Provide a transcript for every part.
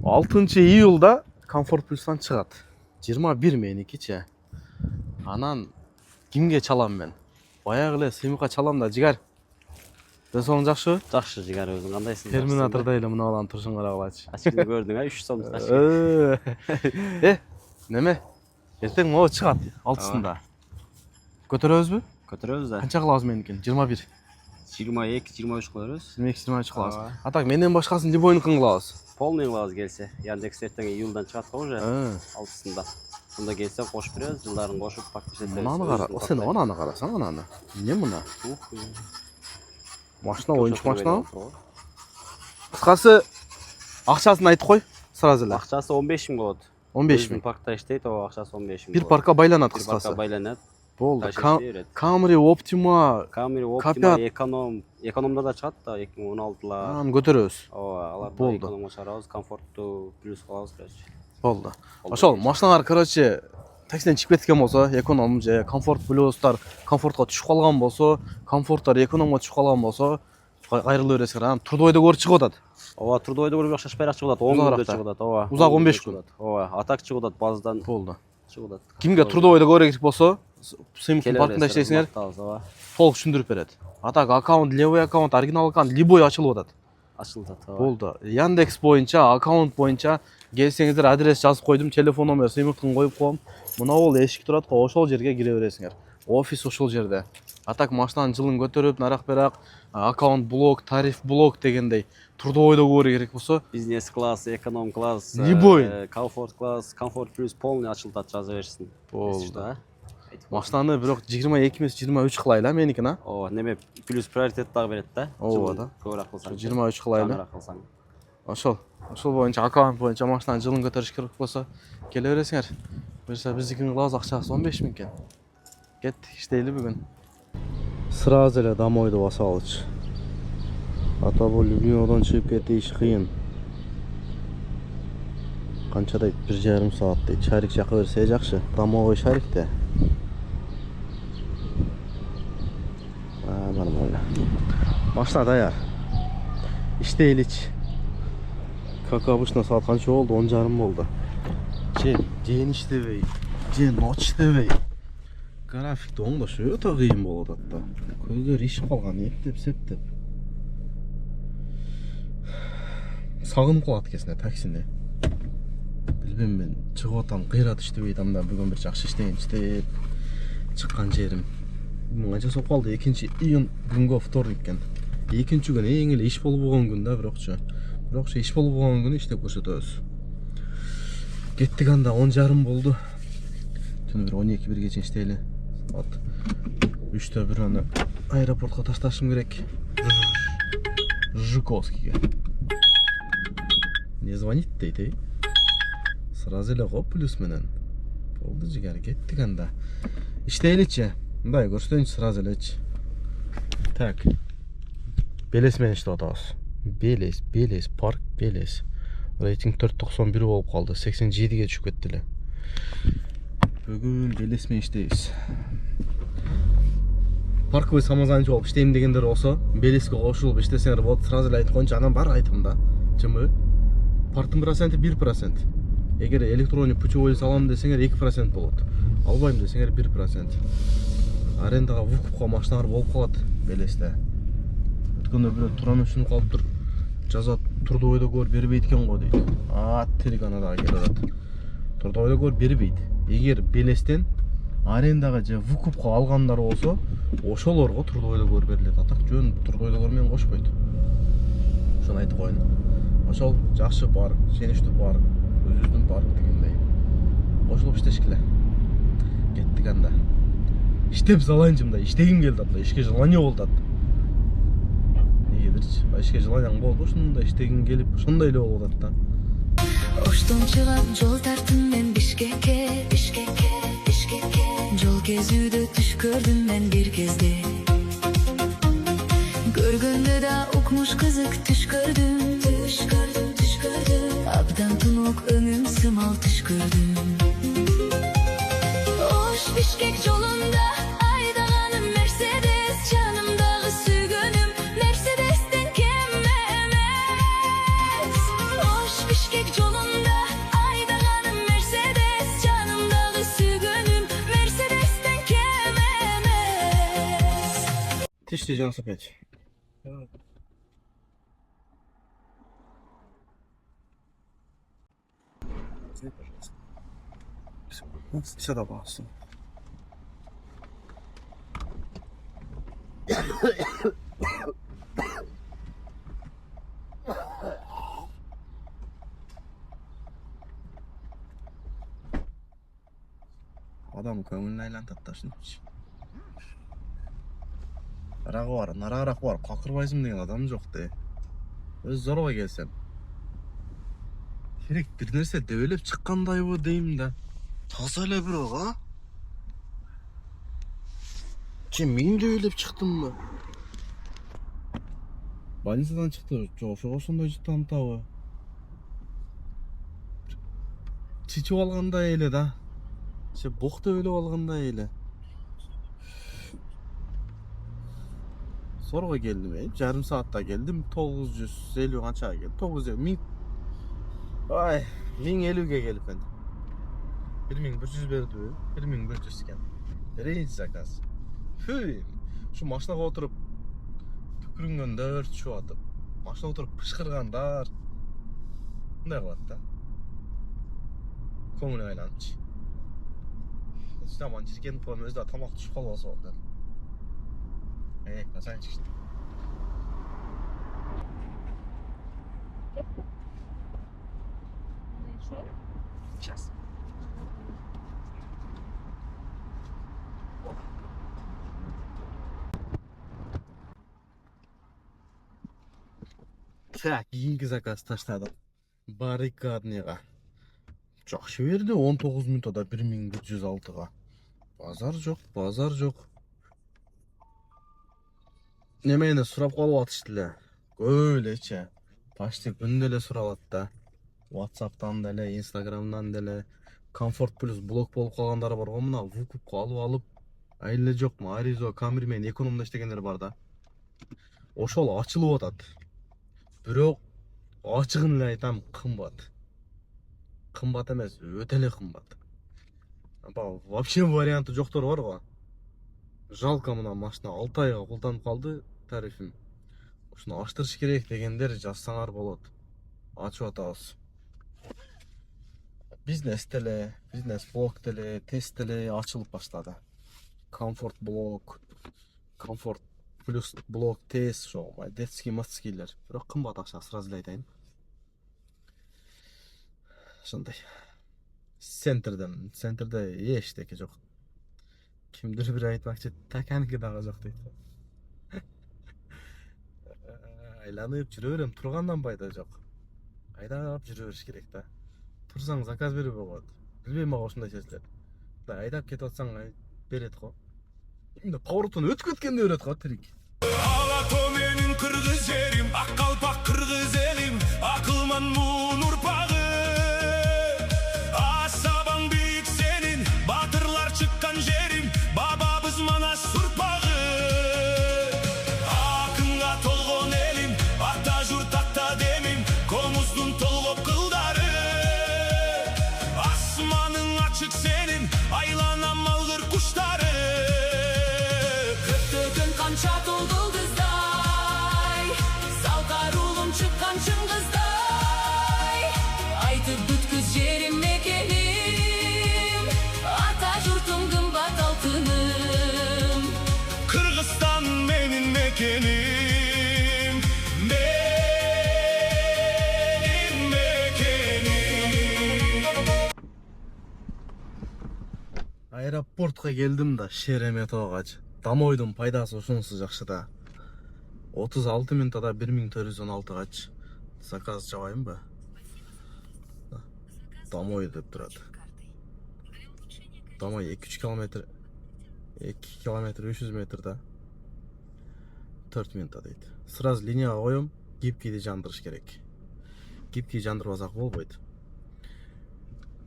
6-iyulda Комфорт Плюстан чыгат. 21 меникичи. Анан кимге чалам мен? Баягы эле Сыймыкка чалам да, жигер. Десоң жакшы? Жакшы жигер, өзүң кандайсың? Терминаторда эле мына баланы турушун карагылачы. Ачкыны көрдүң, 3 сомдук ачкы. Неме? Эртең могу чыгат 6-сында. Көтөрөбүзбү? Көтөрөбүз да. Канча кылабыз меникин? 21. 22-23 кылабыз. 22-23 кылабыз. Атак менден башкасын Либойнукун кылабыз. Полный кылабыз келсе. Яндекс эртең июлдан чыгат го уже. 6-сында. Сонда келсе кошуп беребиз, жылдарын кошуп подписать этебиз. Мынаны кара, сен ананы карасаң ананы. Эмне мына? Машина оюнчук машина. Кыскасы акчасын айтып кой, сразу эле. Акчасы 15 миң болот. 15 миң. Паркта иштейт, о акчасы 15 миң. Бир паркка байланат Бир кыскасы. паркка байланат. Болду. Camry Optima, экономда да чыгат да 2016-ла. Аны көтөрөбүз. Ооба, аларды Болду. экономго чыгарабыз, комфортту плюс кылабыз, короче. Болду. Ошол машиналар, короче, таксиден чыгып кеткен болсо, эконом же комфорт плюстар комфортко түшүп калган болсо, комфорттар экономго түшүп калган болсо, кайрылып бересиңер. Анан Трудойдо көрүп чыгып атат. Ооба, Трудойдо көрүп акчашпайраак чыгып атат, 10 күндө чыгып атат, ооба. Узак 15 күн. Ооба, атак чыгып атат базадан. Болду. Чыгып атат. Кимге Трудойдо көрө керек болсо, Сыймыктын паркында иштейсиңер, толук түшүндүрүп берет. Атак аккаунт, левый аккаунт, оригинал аккаунт любой ачылып атат. Ачылып атат. Болду. Яндекс боюнча, аккаунт боюнча келсеңиздер, адрес жазып койдум, телефон номер Сыймыктын коюп коем. Мына ол эшик турат го, ошол жерге кире бересиңер. Офис ошол жерде. Атак машинанын жылын көтөрүп, нарак-берак, аккаунт блок, тариф блок дегендей Трудойдо көрө керек болсо, бизнес класс, эконом класс, любой комфорт класс, комфорт плюс полный ачылып атат, жаза берсин. Болду. Машинаны бирок 22 эмес 23 кылайлы меникин, а? Ооба, неме плюс приоритет дагы берет да. Ооба да. Көбүрөөк кылсаң. 23 кылайлы. Ошол боюнча аккаунт боюнча машинанын жылын көтөрүш керек болсо, келе бересиңер. Буюрса биздикин кылабыз, акчасы 15 миң экен. Кеттик, иштейли бүгүн. Сразу эле домойду басабылчы. Ата бул Любимовдон чыгып кетиш кыйын. Канча дейт? 1,5 саат дейт. Шарик жака берсе жакшы. Домовой шарикте. Нормально. Машина даяр. Иштейличи. Как обычно саат канча болду? 10:30 болду. Ден иштебей, ночь иштебей. Графикти оңдош өтө кыйын болуп атат да. Көздөр ишип калган, эптеп, септеп. Сагынып калат экенсиң таксини. Билбейм мен, чыгып атам, кыйрат иштебей атам да, бүгүн бир жакшы иштеп чыккан жерим. Канча соп калды? 2-июнь бүгүнгө вторник экен. Экинчи күн эң эле иш болуп болгон күн да, бирокчу иш болуп болгон күнү иштеп көрсөтөбүз. Кеттик анда 10:30 болду. Түнү бир 12-1 чейин иштейли. От 3-тө бир аны аэропортко ташташым керек. Жуковскийге. Не звонит дейт, Сразу эле го плюс менен. Болду жигер, кеттик анда. Иштейличи. Мындай көрсөтөйүнчү сразу элечи. Так. Белес менен иштеп атабыз. Белес, парк Белес. Рейтинг 4.91 болуп калды. 87ге түшүп кетти эле. Бүгүн Белес менен иштейбиз. Парковый самозанятый болуп иштейм дегендер болсо, Белеске кошулуп иштесеңер болот, сразу эле айтып коеюнчу, анан бар айтым да. Чымбы? Парктын проценти 1%. Эгер электронный путевой салам десеңер 2% болот. Албайм десеңер 1%. Арендага выкупка машиналар болуп калат Белесте. Өткөндө бирөө турамын түшүнүп калыптыр. Жазат, Трудойдо көр бербейт экен го дейт. Тирик ана дагы келип атат. Трудойдо көр бербейт. Эгер Белестен арендага же выкупка алгандар болсо, ошолорго Трудойдо көр берилет. Атак жөн Трудойдо көр менен кошпойт. Ошону айтып коеюн. Ошол жакшы парк, сеничтүү парк, өзүбүздүн парк дегендей. Кошулуп иштешкиле. Кеттик анда. Иштеп залайынчы мындай, иштегим келди анда, ишке желание болду ат. Негедирчи, ишке желаниең болду, ушундай иштегим келип, ошондой эле болуп атат да. Оштон чыгап жол тарттым мен Бишкекке. Жол кезүүдө түш көрдүм мен бир кезде. Көргөндө да укмуш кызык түш көрдүм. Абдан тунук өңүм сымал түш көрдүм. Ош Бишкек жолунда айдаганым Мерседес, жанымдагы сүйгөнүм Мерседестен кем эмес. Ош Бишкек жолунда 1095. Сюда, пожалуйста. Адам көңілін айлантады да шынымен. Рағы бар, нарағырақ бар, қақырбайсың деген адам жоқ де. Өз зорға келсем. Керек бір нәрсе дөйлеп шыққандай бұл деймін да. Таза әлі бір оға? Мен дөйлеп шықтым ба? Больницадан шықты, жоғыға сондай жыттан тауы. Чичіп алғанда елі да. Боқты өліп алғанда елі. Сорға келдім, жарым саатта келдім, 950 қаншаға келдім, 950, 1050-ге келіп енді. 1100 берді, 1100 кен. Рейс заказ. Şu машинаға отырып, түкірінгендер түшіп атып, машинаға отырып пышқырғандар. Бұндай қылады да. Көңілі айланып. Жаман жерген қойым өзді тамақ түшіп қалуасы болды. Назарин çıktı. Сейчас. Так, кейінгі заказ таштадым. Баррикадныйға. Жақсы берді, 19 минутада 1106-ға. Базар жоқ. Немені сұрап қалып атыштылы. Көйлече. Пашты күнделе сұралады да. WhatsApp'тан деле, Instagram'dan деле. Комфорт плюс блок болып қалғандары бар ғой, мына вукупқа алып, айлы жоқ ма, Аризо, Камермен, экономда іштегендер бар да. Ошол ачылып атат. Бирок ачыгын эле айтам, кымбат. Кымбат эмес, өтө эле кымбат. Вообще варианты жоктор бар го. Жалко мына машина 6 айга колдонуп калды тарифин. Ушуну аштырыш керек дегендер жазсаңар болот. Ачып атабыз. Бизнес теле, бизнес блок теле, тест теле ачылып баштады. Комфорт блок, комфорт плюс блок тест, шо, детский мастскилер. Бирок кымбат акча, сразу эле айтайын. Ошондой. Центрде эчтеке жок. Kimdir bir aytmoqchi, takaniki dag'a yo'q deydi. Aylanib yuraverem, turgandan foyda yo'q. Aydab yuraverish kerak da. Tursang zakaz berib bo'ladi. Bilmayman manga shunday seziladi. Aydab ketatsang beradi-ku. Endi qavrutun o'tib ketganda beradi-ku tirik. Alato menin kırgız yerim, akkalpak kırgız elim, akılman muğun urpağı. Asaban büyük senin, batırlar çıkkan jerim, bababız mana surpağı. Akınga tolgon elim, ata jurt ata demim, komuzdun tolgop kıldarı. Asmanın açık senin, aylanan malgır kuşları. Köptөгөн канча толду кыздай, салкар улум чыккан чын кыздай. Айтып бүткүз жерим мекеним, ата журтум кымбат алтыным. Kırgızstan menin mekenim, benim mekenim. Аэропортқа келдім да, Шереметовгачы. Дамойдун пайдасы ушунусу жакшы да. 36 минутада 1416гачы. Заказ жабайынбы? Дамой деп турат. Дамой 2-3 километр, 2 километр 300 метрда 4 минутта дейт. Сразу линияга коем, гибкийди жандырыш керек. Гибкий жандырбасак болбойт.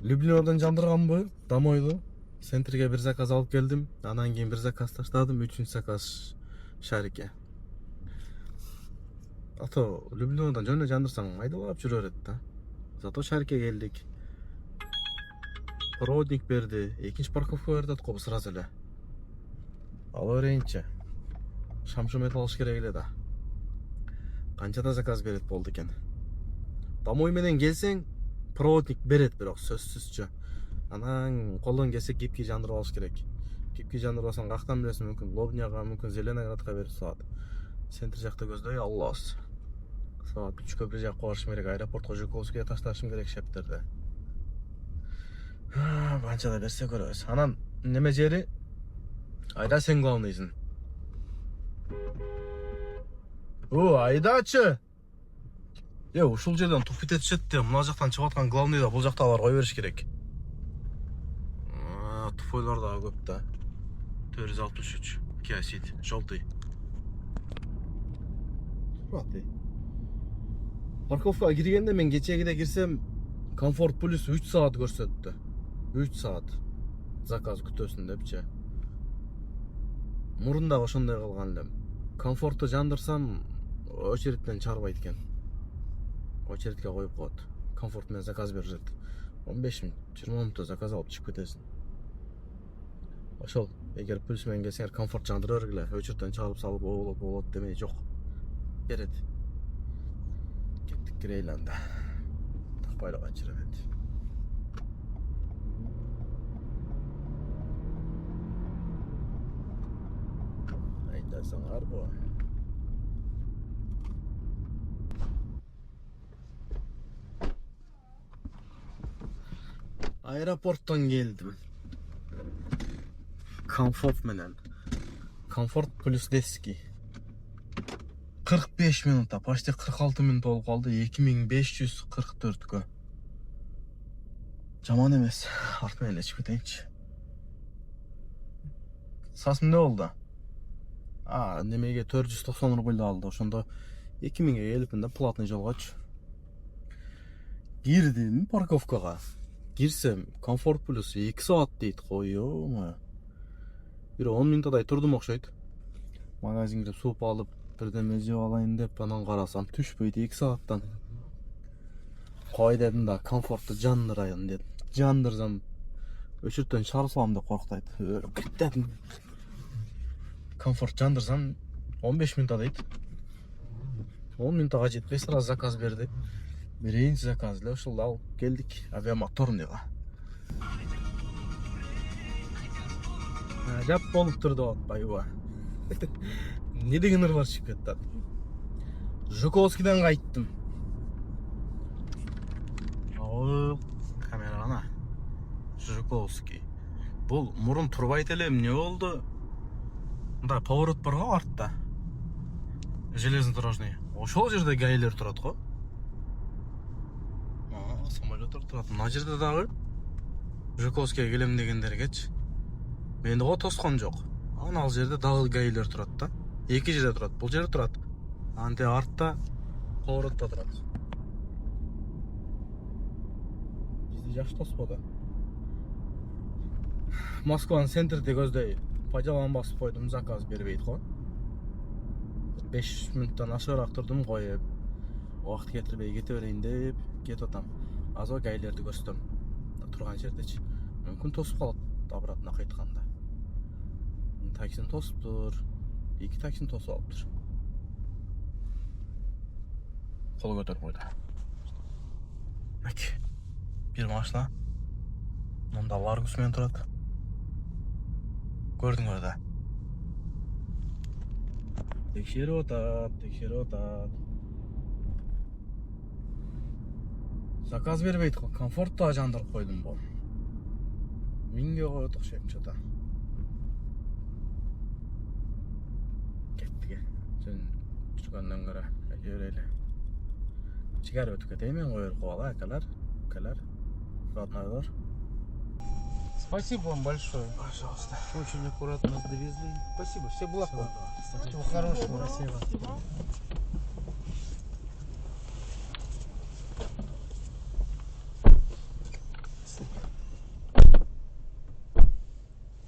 Люблинодан жандырганбы? Дамойду. Центрге bir заказ алып келдим. Анан кийин bir заказ таштадым, 3-үнчү заказ Шарике. Ато Люблинодан жөн эле жандырсаң айдалап жүрө берет да. Зато Шарике келдик. Проводник берди, экинчи парковка берди го сразу эле. Ала берейинчи. шамшымет алыш керек эле да. Канчада заказ берет болду экен. Домой менен келсең, проводник берет, бирок сөзсүзчө. Анан колдон келсе гибки жандырып алыш керек. Гибки жандырбасаң кактан билесиң, мүмкүн Лобняга, мүмкүн Зеленоградка берип салат. Центр жакта көздөй аллабыз. Саат 3-кө бир жакка барышым керек, аэропортко Жуковскийге ташташым керек шептерди. Канчада берсе көрөбүз. Анан неме жери? Айда сен главныйсың. Айдачы. Ушул жерден туфит этишет де, мына жактан чыгып аткан главный да бул жакта алар кой бериш керек. Туфойлор да көп да. 463. Kia Ceed, желтый. Парковкага киргенде мен кечегиде кирсем, Комфорт Плюс 3 саат көрсөттү. 3 саат. Заказ күтөсүн депчи. Мурунда ошондой кылган элем. Комфортты жандырсам, очередтен чарбайт экен. Очередке коюп коет. Комфорт менен заказ беришет. 15 минут, 20 минутта заказ алып чыгып кетесиң. Ошол, эгер плюс менен келсеңер, комфорт жандыра бергиле. Очередтен чыгарып салып, болот демей жок. Берет. Кеттик кирейли анда. Такпайлы качырабет. Айдасаңар бу. Аэропорттон келдим. Комфорт менен. Комфорт плюс дески. 45 минутта, почти 46 минут болуп калды. 2544кө. Жаман эмес. Арт менен ичип кетейинчи. Сас эмне болду? Немеге 490 рубль алды. Ошондо 2000ге келипмин да платный жолгочу. Кирдим парковкага. Кирсем, Комфорт Плюс 2 саат дейт, койёма. Бир 10 минуттай турдум окшойт. Магазинге суп алып, бирдеме жеп алайын деп, анан карасам түшпөйт 2 сааттан. Кой дедим да, Комфортты жандырайын дедим. Жандырсам, өчүртөн чарсам деп корктойт. Дедим. Комфорт жандырсам 15 минутта дейт. 10 минуттага жетпей сразу заказ берди. Биринчи заказ эле ушул алып келдик авиамоторныйга. Жап болуп турду атпайбы. Не деген ырбар чыгып кетти. Жуковскийден кайттым. Камераны. Жуковский. Бул мурун турбайт эле эмне болду? Мындай поворот бар го артта. Железнодорожный. Ошол жерде гаилер турат го. Самолеттор турат. Мына жерде дагы Жуковскийге келем дегендергечи. Менде го тоскон жок. Ал жерде дагы гаилер турат да. Эки жерде турат. Бул жерде турат. Анте артта поворотто турат. Бизди жаш тосподу. Москванын центрде көздөй пажалан басып койдум, заказ бербейт го. 5 минуттан ашыраак турдум, коюп. Убакыт кетирбей кете берейин деп кетип атам. Азыр гаилерди көрсөтөм. Турган жердечи. Мүмкүн тосуп калат обратно кайтканда. Таксини тосуптур. 2 таксини тосуп алыптыр. Кол көтөрүп койду. Мек. Бир машина. Мында Ларгус менен турат. Көрдүңөр да. Текшерип атат. Заказ бербейт го, Комфортто жандырып койдум бул. Минге коет окшойм чата. Кеттиге. Сен чыгандан көрө берели. Чыгарып өтүп кетейин мен, коюп кала, акалар. Роднойлор. Спасибо вам большое. Пожалуйста. Очень аккуратно нас довезли. Спасибо. Все было Всего хорошего. Спасибо.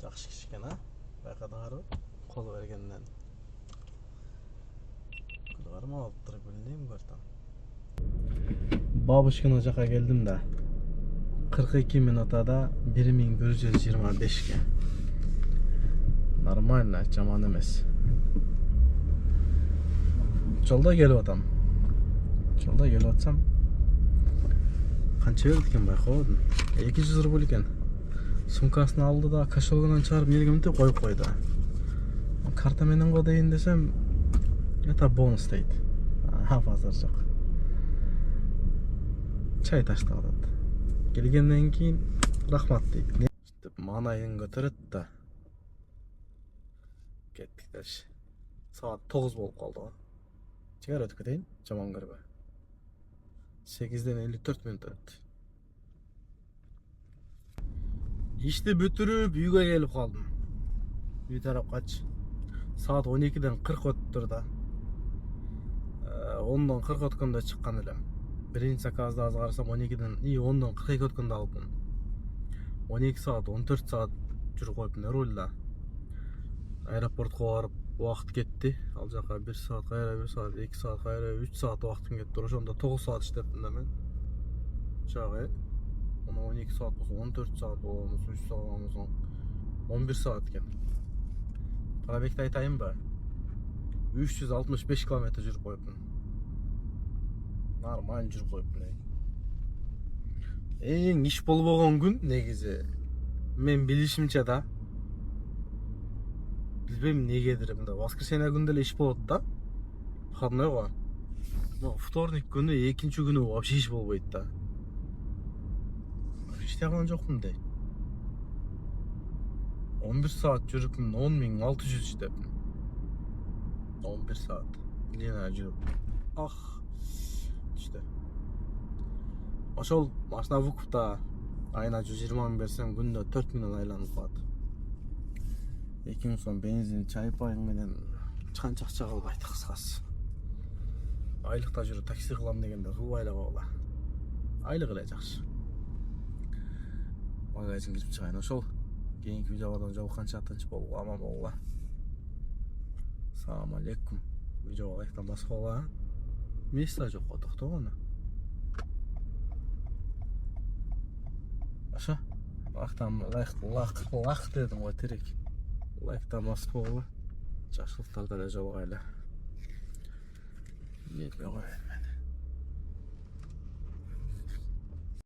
Жакшы киш экен, байкадыңарбы? Кол бергенден. Кылгарым алыптыр, билбейм көртөм. Бабушкина жака келдим да. 42 минутада 1125ке. Нормально, жаман эмес. жолда келип атам. Жолда келип атсам канча берди экен байкабадым. 200 рубль экен. Сумкасын алды да кошелкадан чыгарып мелгемде коюп койду. Карта менен го дейин десем, это бонус дейт. Базар жок. Чай таштап атат. Келгенден кийин рахмат дейт. Деп манайын көтөрөт да. Кеттик дальше. Saat 9 болуп калды го. Чыгар өтүп кетейин, жаман көрбө. 8-ден 54 мүнөт өттү. Ишти бүтүрүп үйгө келип калдым. Үй тарапкачы. Saat 12-ден 40 өттүр да. 10-дан 40 өткөндө чыккан элем. Биринчи заказды аз карасам 12-ден 10-дан 42 өткөндө алыпмын. 12 saat, 14 saat жүрүп коюптун рульда. Аэропортко барып убакыт кетти. Ал жака 1 saat кайра, 1 saat, 2 saat кайра, 3 saat убактым кетти. Ошондо 9 saat иштептим да мен. Жагы 12 saat болсо 14 saat болобуз, 3 saat болсо 11 saat экен. Пробегти айтайынбы? 365 км жүрүп коюптун. Нормально жүрүп коюптун. Эң иш болбогон күн негизи. Мен билишимче да. Билбейм негедир мында. Воскресенье күндө эле иш болот да. Выходной го. Но вторник күнү, экинчи күнү вообще иш болбойт да. Иштеген жокмун дейт. 11 saat жүрүпмүн, 10.600 иштептим. 11 saat. Лена жүрүп. İşte. Ошол машина выкупта айына 120 мың берсем, күндө 4 миллион айланып калат. 2 мың сом бензин, чай пайың менен чаканча акча калбайт кыскасы. Айлыкта жүрүп такси кылам дегенде кылбай эле койгула. Айлык эле жакшы. Магазин кирип чыгайын. Ошол кийинки видеодон жолукканча тынч болгула, аман болгула. Салам алейкум. Видео лайктан басып койгула. Места жок го, токтогону. Аша. Лайк дедим го терек. Лайктан басып койгула. Жакшылыктарда эле жолугайлы. Нетпей коеюн.